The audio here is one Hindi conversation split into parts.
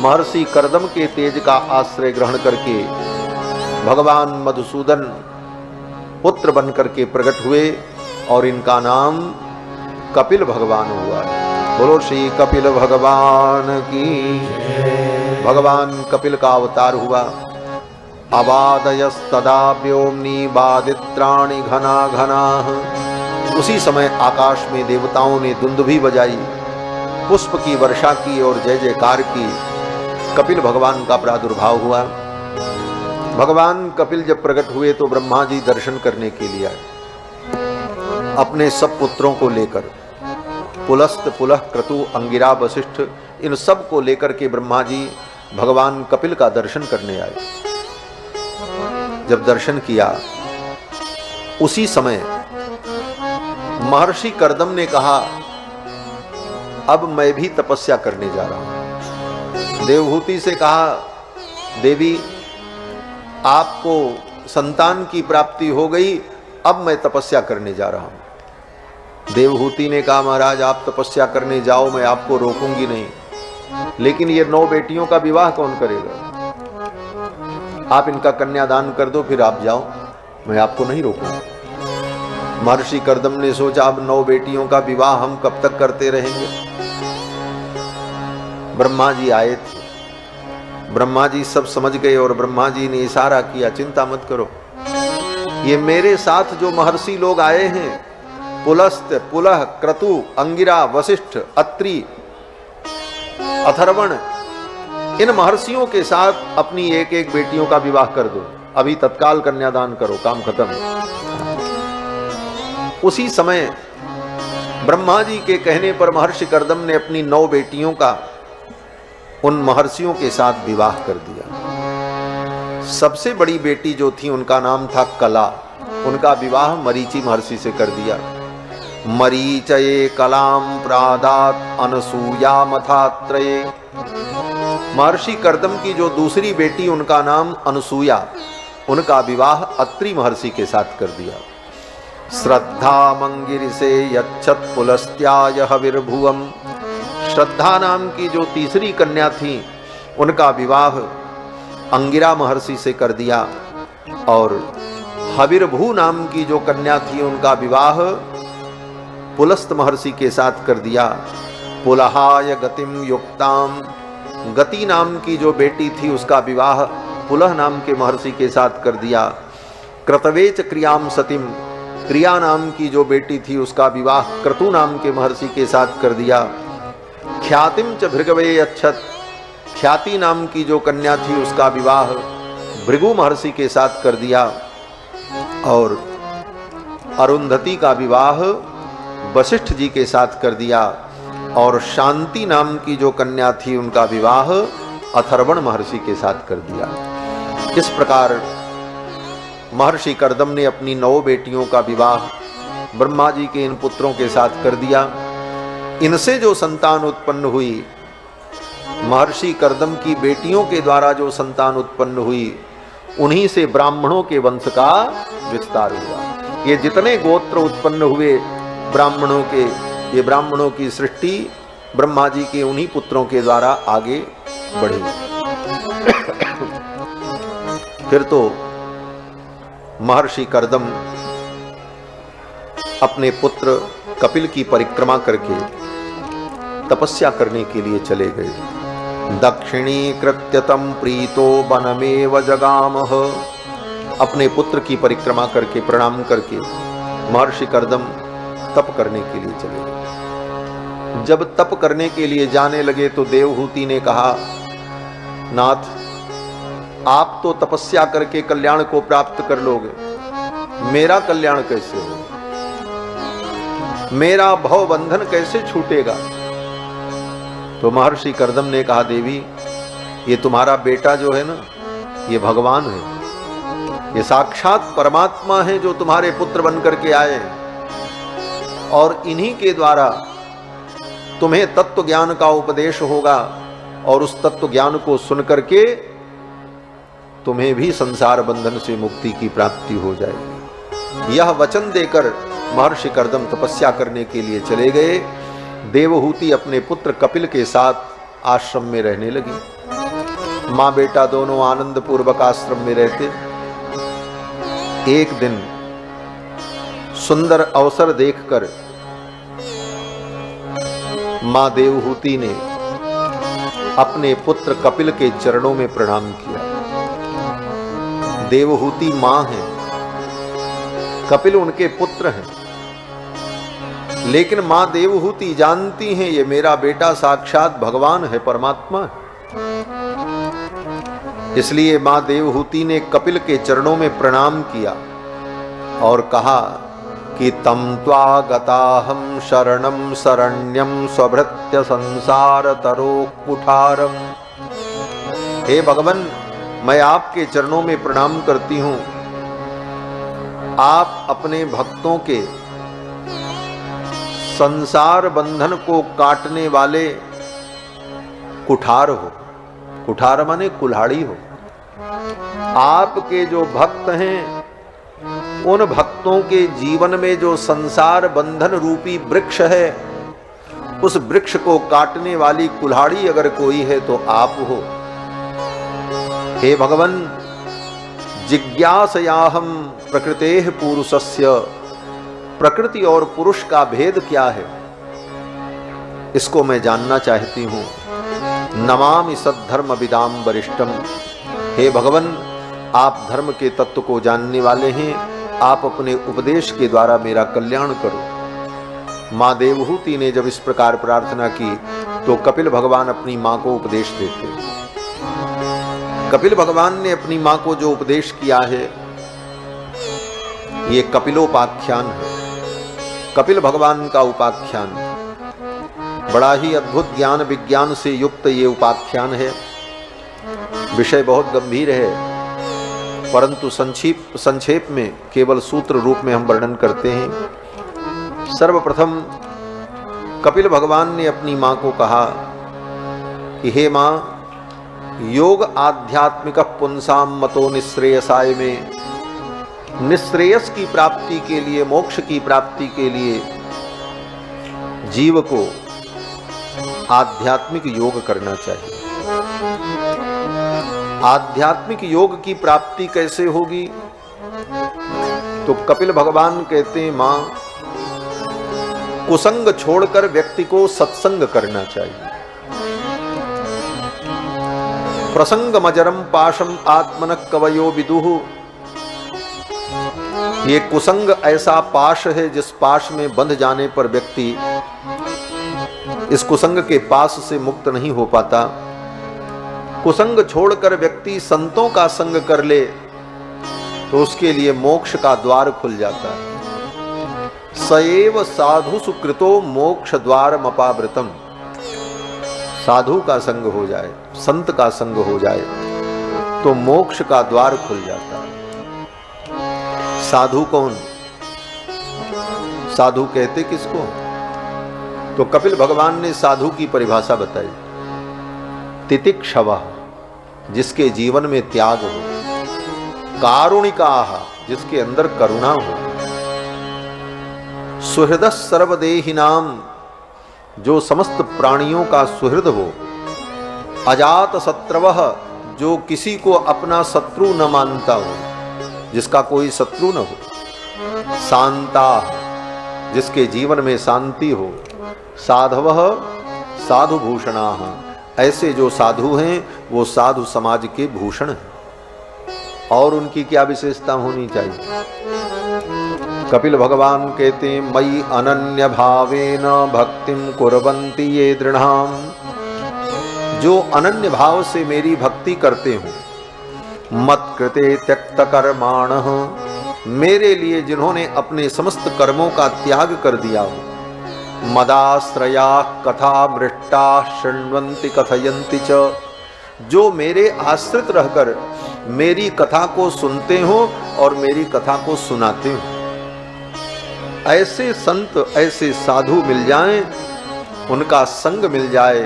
महर्षि कर्दम के तेज का आश्रय ग्रहण करके भगवान मधुसूदन पुत्र बन करके प्रकट हुए और इनका नाम कपिल भगवान हुआ। बोलो श्री कपिल भगवान की। भगवान कपिल का अवतार हुआ। अबादयस्तदा व्योम्नि बादित्राणि घना घना। उसी समय आकाश में देवताओं ने दुंदुभी बजाई, पुष्प की वर्षा की और जय जयकार की। कपिल भगवान का प्रादुर्भाव हुआ। भगवान कपिल जब प्रकट हुए तो ब्रह्मा जी दर्शन करने के लिए आए अपने सब पुत्रों को लेकर। पुलस्त, पुलह, क्रतु, अंगिरा, वशिष्ठ, इन सब को लेकर के ब्रह्मा जी भगवान कपिल का दर्शन करने आए। जब दर्शन किया उसी समय महर्षि कर्दम ने कहा, अब मैं भी तपस्या करने जा रहा हूं। देवहूति से कहा, देवी आपको संतान की प्राप्ति हो गई, अब मैं तपस्या करने जा रहा हूं। देवहूति ने कहा, महाराज आप तपस्या करने जाओ, मैं आपको रोकूंगी नहीं, लेकिन ये 9 बेटियों का विवाह कौन करेगा? आप इनका कन्यादान कर दो, फिर आप जाओ, मैं आपको नहीं रोकूंगा। महर्षि कर्दम ने सोचा, अब 9 बेटियों का विवाह हम कब तक करते रहेंगे? ब्रह्मा जी आए थे। ब्रह्मा जी सब समझ गए और ब्रह्मा जी ने इशारा किया, चिंता मत करो, ये मेरे साथ जो महर्षि लोग आए हैं, पुलस्त, पुलह, क्रतु, अंगिरा, वशिष्ठ, अत्रि, अथर्वण, इन महर्षियों के साथ अपनी एक एक बेटियों का विवाह कर दो, अभी तत्काल कन्यादान करो, काम खत्म। उसी समय ब्रह्मा जी के कहने पर महर्षि कर्दम ने अपनी 9 बेटियों का उन महर्षियों के साथ विवाह कर दिया। सबसे बड़ी बेटी जो थी उनका नाम था कला, उनका विवाह मरीचि महर्षि से कर दिया। मरीचये कलाम प्रादात अनसूया मथात्रये। महर्षि कर्दम की जो दूसरी बेटी उनका नाम अनसूया, उनका विवाह अत्रि महर्षि के साथ कर दिया। श्रद्धा मंगिरिसे यच्छत पुलस्त्याय हविर्भुवम। श्रद्धा नाम की जो तीसरी कन्या थी उनका विवाह अंगिरा महर्षि से कर दिया और हविर्भू नाम की जो कन्या थी उनका विवाह पुलस्त महर्षि के साथ कर दिया। पुलहाय गतिम युक्ताम। गति नाम की जो बेटी थी उसका विवाह पुलह नाम के महर्षि के साथ कर दिया। क्रतवेच क्रियाम सतिम। क्रिया नाम की जो बेटी थी उसका विवाह क्रतु नाम के महर्षि के साथ कर दिया। ख्यातिम च भृगवे अच्छत। ख्याति नाम की जो कन्या थी उसका विवाह भृगु महर्षि के साथ कर दिया और अरुंधति का विवाह वशिष्ठ जी के साथ कर दिया और शांति नाम की जो कन्या थी उनका विवाह अथर्वण महर्षि के साथ कर दिया। इस प्रकार महर्षि कर्दम ने अपनी 9 बेटियों का विवाह ब्रह्मा जी के इन पुत्रों के साथ कर दिया। इनसे जो संतान उत्पन्न हुई, महर्षि कर्दम की बेटियों के द्वारा जो संतान उत्पन्न हुई, उन्हीं से ब्राह्मणों के वंश का विस्तार हुआ। ये जितने गोत्र उत्पन्न हुए ब्राह्मणों के, ये ब्राह्मणों की सृष्टि ब्रह्मा जी के उन्हीं पुत्रों के द्वारा आगे बढ़ी। फिर तो महर्षि कर्दम अपने पुत्र कपिल की परिक्रमा करके तपस्या करने के लिए चले गए। दक्षिणी कृत्यतम प्रीतो वनमेव जगामह। अपने पुत्र की परिक्रमा करके प्रणाम करके महर्षि कर्दम तप करने के लिए चले गए। जब तप करने के लिए जाने लगे तो देवहूति ने कहा, नाथ आप तो तपस्या करके कल्याण को प्राप्त कर लोगे, मेरा कल्याण कैसे होगा? मेरा भव बंधन कैसे छूटेगा? तो महर्षि कर्दम ने कहा, देवी ये तुम्हारा बेटा जो है ना, ये भगवान है, ये साक्षात परमात्मा है जो तुम्हारे पुत्र बन करके आए और इन्हीं के द्वारा तुम्हें तत्व ज्ञान का उपदेश होगा और उस तत्व ज्ञान को सुन करके तुम्हें भी संसार बंधन से मुक्ति की प्राप्ति हो जाएगी। यह वचन देकर महर्षि कर्दम तपस्या करने के लिए चले गए। देवहूति अपने पुत्र कपिल के साथ आश्रम में रहने लगी। माँ बेटा दोनों आनंद पूर्वक आश्रम में रहते। एक दिन सुंदर अवसर देखकर माँ देवहूति ने अपने पुत्र कपिल के चरणों में प्रणाम किया। देवहूति माँ है, कपिल उनके पुत्र हैं, लेकिन माँ देवहूति जानती हैं ये मेरा बेटा साक्षात भगवान है, परमात्मा है। इसलिए माँ देवहूति ने कपिल के चरणों में प्रणाम किया और कहा कि तम त्वागताहं शरणं शरण्यं स्वभृत्य संसार तरो कुठारम। हे भगवान, मैं आपके चरणों में प्रणाम करती हूँ। आप अपने भक्तों के संसार बंधन को काटने वाले कुठार हो। कुठार माने कुल्हाड़ी हो। आपके जो भक्त हैं उन भक्तों के जीवन में जो संसार बंधन रूपी वृक्ष है, उस वृक्ष को काटने वाली कुल्हाड़ी अगर कोई है तो आप हो। हे भगवान, जिज्ञासयाहं प्रकृतेः पुरुषस्य। प्रकृति और पुरुष का भेद क्या है, इसको मैं जानना चाहती हूँ। नमामि सद्धर्म विदाम वरिष्ठम। हे भगवान, आप धर्म के तत्व को जानने वाले हैं, आप अपने उपदेश के द्वारा मेरा कल्याण करो। माँ देवहूति ने जब इस प्रकार प्रार्थना की तो कपिल भगवान अपनी माँ को उपदेश देते। कपिल भगवान ने अपनी माँ को जो उपदेश किया है ये कपिलोपाख्यान है। कपिल भगवान का उपाख्यान बड़ा ही अद्भुत ज्ञान विज्ञान से युक्त ये उपाख्यान है। विषय बहुत गंभीर है, परंतु संक्षेप में केवल सूत्र रूप में हम वर्णन करते हैं। सर्वप्रथम कपिल भगवान ने अपनी माँ को कहा कि हे माँ, योग आध्यात्मिक पुंसाम मतो निश्रेयसाय में, निश्रेयस की प्राप्ति के लिए, मोक्ष की प्राप्ति के लिए जीव को आध्यात्मिक योग करना चाहिए। आध्यात्मिक योग की प्राप्ति कैसे होगी? तो कपिल भगवान कहते हैं, मां, कुसंग छोड़कर व्यक्ति को सत्संग करना चाहिए। प्रसंग मजरम पाशम आत्मनः कवयो विदुः। ये कुसंग ऐसा पाश है जिस पाश में बंध जाने पर व्यक्ति इस कुसंग के पास से मुक्त नहीं हो पाता। कुसंग छोड़कर व्यक्ति संतों का संग कर ले तो उसके लिए मोक्ष का द्वार खुल जाता है। सएव साधु सुकृतो मोक्ष द्वार मपावृतम। साधु का संग हो जाए, संत का संग हो जाए तो मोक्ष का द्वार खुल जाता है। साधु कौन? साधु कहते किसको? तो कपिल भगवान ने साधु की परिभाषा बताई। तितिक्षवः, जिसके जीवन में त्याग हो। कारुणिकाः, जिसके अंदर करुणा हो। सुहृदः सर्वदेहिनां, जो समस्त प्राणियों का सुहृद हो। अजात शत्रवः, जो किसी को अपना शत्रु न मानता हो, जिसका कोई शत्रु न हो। शांता, जिसके जीवन में शांति हो। साधवः साधुभूषणाः, ऐसे जो साधु हैं वो साधु समाज के भूषण हैं। और उनकी क्या विशेषता होनी चाहिए? कपिल भगवान कहते हैं, मयि अनन्य भावेन भक्तिम कुर्वन्ति ये दृढ़ाम। जो अनन्य भाव से मेरी भक्ति करते हो। मत कृते त्यक्त कर्माणः, मेरे लिए जिन्होंने अपने समस्त कर्मों का त्याग कर दिया हो। मदाश्रया कथा मृष्टा शृण्वन्ति कथयन्ति च, जो मेरे आश्रित रहकर मेरी कथा को सुनते हो और मेरी कथा को सुनाते हो। ऐसे संत, ऐसे साधु मिल जाएं, उनका संग मिल जाए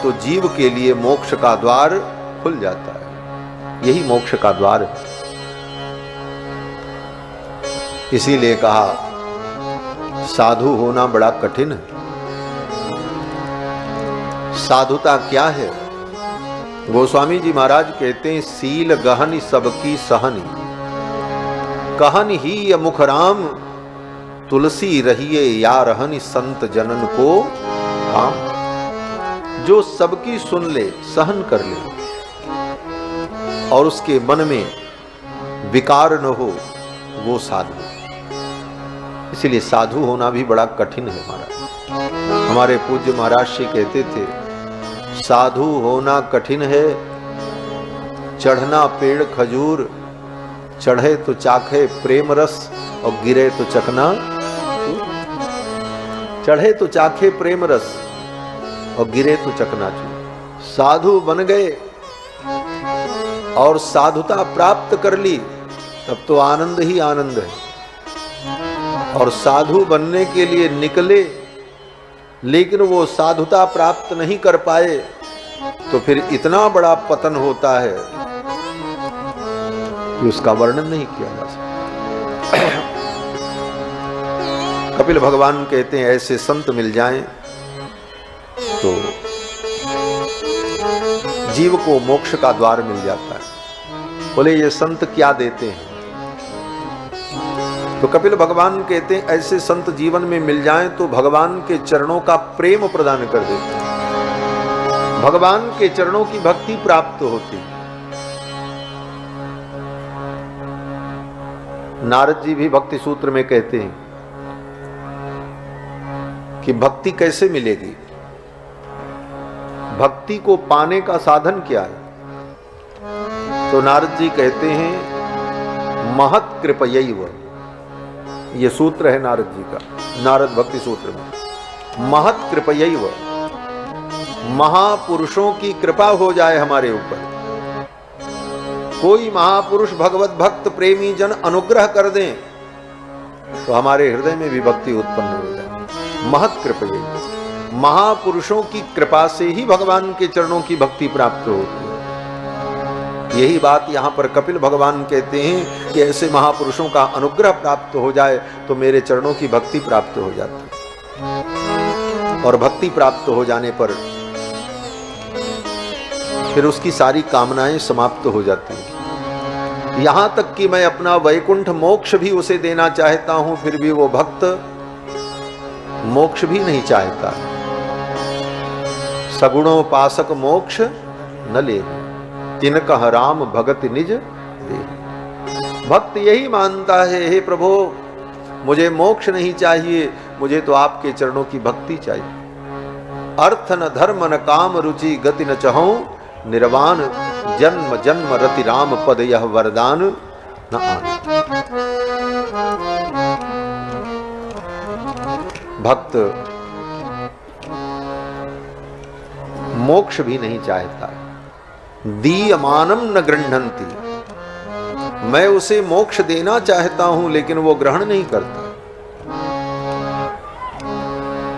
तो जीव के लिए मोक्ष का द्वार खुल जाता है। यही मोक्ष का द्वार है। इसीलिए कहा साधु होना बड़ा कठिन है। साधुता क्या है? गोस्वामी जी महाराज कहते हैं, सील गहन सबकी सहनी, कहन ही मुख राम, तुलसी रहिए या रहन संत जनन को काम। जो सबकी सुन ले, सहन कर ले और उसके मन में विकार न हो, वो साधु। इसीलिए साधु होना भी बड़ा कठिन है महाराज। हमारे पूज्य महाराज श्री कहते थे, साधु होना कठिन है, चढ़ना पेड़ खजूर, चढ़े तो चाखे प्रेम रस और गिरे तो चकना। चढ़े तो चाखे प्रेम रस और गिरे तो चकनाचूर। साधु बन गए और साधुता प्राप्त कर ली, तब तो आनंद ही आनंद है। और साधु बनने के लिए निकले, लेकिन वो साधुता प्राप्त नहीं कर पाए, तो फिर इतना बड़ा पतन होता है कि उसका वर्णन नहीं किया जा सकता। कपिल भगवान कहते हैं, ऐसे संत मिल जाएं तो जीव को मोक्ष का द्वार मिल जाता है। बोले ये संत क्या देते हैं? तो कपिल भगवान कहते हैं, ऐसे संत जीवन में मिल जाएं तो भगवान के चरणों का प्रेम प्रदान कर देते हैं, भगवान के चरणों की भक्ति प्राप्त होती है। नारद जी भी भक्ति सूत्र में कहते हैं कि भक्ति कैसे मिलेगी, भक्ति को पाने का साधन क्या है? तो नारद जी कहते हैं, महत् कृपयैव। ये सूत्र है नारद जी का, नारद भक्ति सूत्र में। महत् कृपयैव, महापुरुषों की कृपा हो जाए हमारे ऊपर। कोई महापुरुष भगवत भक्त प्रेमी जन अनुग्रह कर दें तो हमारे हृदय में भी भक्ति उत्पन्न हो जाए। महत् कृपयैव, महापुरुषों की कृपा से ही भगवान के चरणों की भक्ति प्राप्त होती है। यही बात यहाँ पर कपिल भगवान कहते हैं कि ऐसे महापुरुषों का अनुग्रह प्राप्त हो जाए तो मेरे चरणों की भक्ति प्राप्त हो जाती है। और भक्ति प्राप्त हो जाने पर फिर उसकी सारी कामनाएं समाप्त हो जाती हैं। यहां तक कि मैं अपना वैकुंठ मोक्ष भी उसे देना चाहता हूं, फिर भी वो भक्त मोक्ष भी नहीं चाहता। सगुणोपासक मोक्ष न ले, तिनकह राम भगत निज दे। भक्त यही मानता है, हे प्रभु मुझे मोक्ष नहीं चाहिए, मुझे तो आपके चरणों की भक्ति चाहिए। अर्थ न धर्म न काम रुचि गति न चहूं, निर्वाण जन्म जन्म रति राम पद यह वरदान न आन। भक्त मोक्ष भी नहीं चाहता। दीयमानम न गृह्णन्ति, मैं उसे मोक्ष देना चाहता हूं लेकिन वो ग्रहण नहीं करता।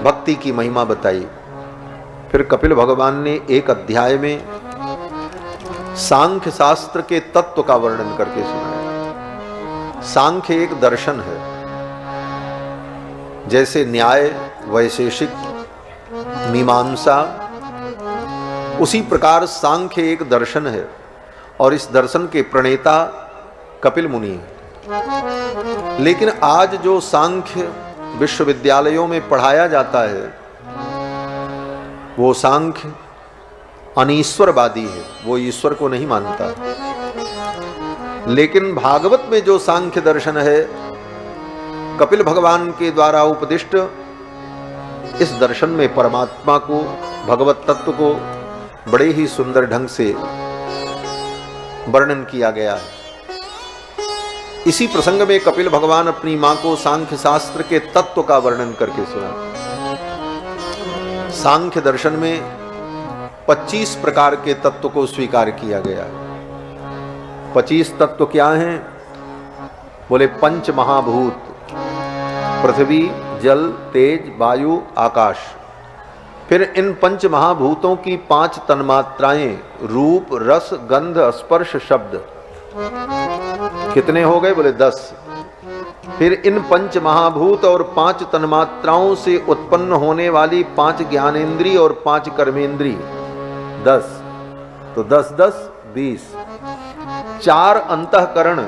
भक्ति की महिमा बताई। फिर कपिल भगवान ने एक अध्याय में सांख्य शास्त्र के तत्व का वर्णन करके सुनाया। सांख्य एक दर्शन है, जैसे न्याय, वैशेषिक, मीमांसा, उसी प्रकार सांख्य एक दर्शन है और इस दर्शन के प्रणेता कपिल मुनि हैं। लेकिन आज जो सांख्य विश्वविद्यालयों में पढ़ाया जाता है वो सांख्य अनीश्वरवादी है, वो ईश्वर को नहीं मानता। लेकिन भागवत में जो सांख्य दर्शन है, कपिल भगवान के द्वारा उपदिष्ट, इस दर्शन में परमात्मा को, भगवत तत्व को बड़े ही सुंदर ढंग से वर्णन किया गया है। इसी प्रसंग में कपिल भगवान अपनी मां को सांख्य शास्त्र के तत्व का वर्णन करके सुना। सांख्य दर्शन में 25 प्रकार के तत्व को स्वीकार किया गया है। 25 तत्व क्या हैं? बोले पंच महाभूत, पृथ्वी, जल, तेज, वायु, आकाश। फिर इन पंच महाभूतों की 5 तन्मात्राएं, रूप, रस, गंध, स्पर्श, शब्द। कितने हो गए? बोले 10। फिर इन पंच महाभूत और 5 तन्मात्राओं से उत्पन्न होने वाली 5 ज्ञानेंद्रिय और 5 कर्मेंद्रिय 10, तो 10 10 20, 4 अंतःकरण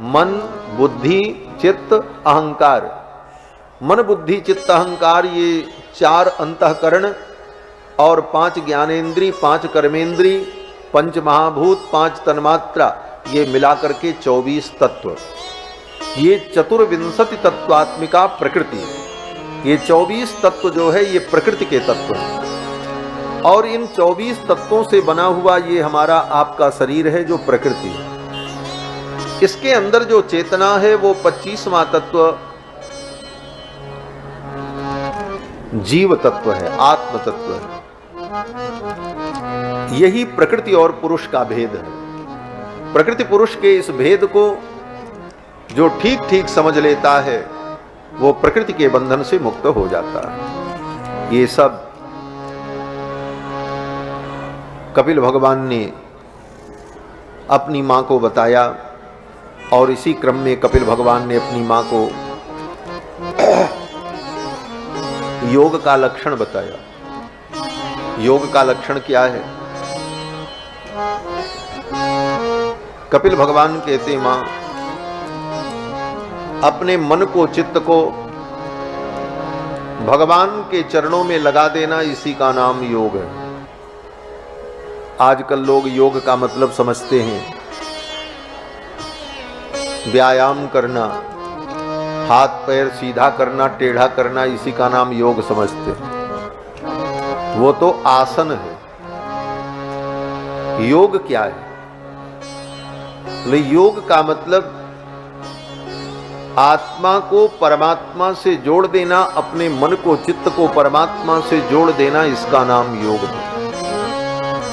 मन बुद्धि चित्त अहंकार। मन बुद्धि चित्त अहंकार ये 4 अंतःकरण और 5 ज्ञानेंद्रिय 5 कर्मेंद्रिय 5 महाभूत 5 तन्मात्रा, ये मिलाकर के 24 तत्व, ये चतुर्विंशति तत्वात्मिका प्रकृति है। ये 24 तत्व जो है ये प्रकृति के तत्व हैं और इन 24 तत्वों से बना हुआ ये हमारा आपका शरीर है जो प्रकृति है। इसके अंदर जो चेतना है वो 25वां तत्व जीव तत्व है, आत्म तत्व है। यही प्रकृति और पुरुष का भेद है। प्रकृति पुरुष के इस भेद को जो ठीक ठीक समझ लेता है वो प्रकृति के बंधन से मुक्त हो जाता है। ये सब कपिल भगवान ने अपनी मां को बताया और इसी क्रम में कपिल भगवान ने अपनी मां को योग का लक्षण बताया। योग का लक्षण क्या है? कपिल भगवान कहते मां, अपने मन को चित्त को भगवान के चरणों में लगा देना, इसी का नाम योग है। आजकल लोग योग का मतलब समझते हैं व्यायाम करना, हाथ पैर सीधा करना टेढ़ा करना, इसी का नाम योग समझते हैं। वो तो आसन है। योग क्या है? योग का मतलब आत्मा को परमात्मा से जोड़ देना, अपने मन को चित्त को परमात्मा से जोड़ देना, इसका नाम योग है।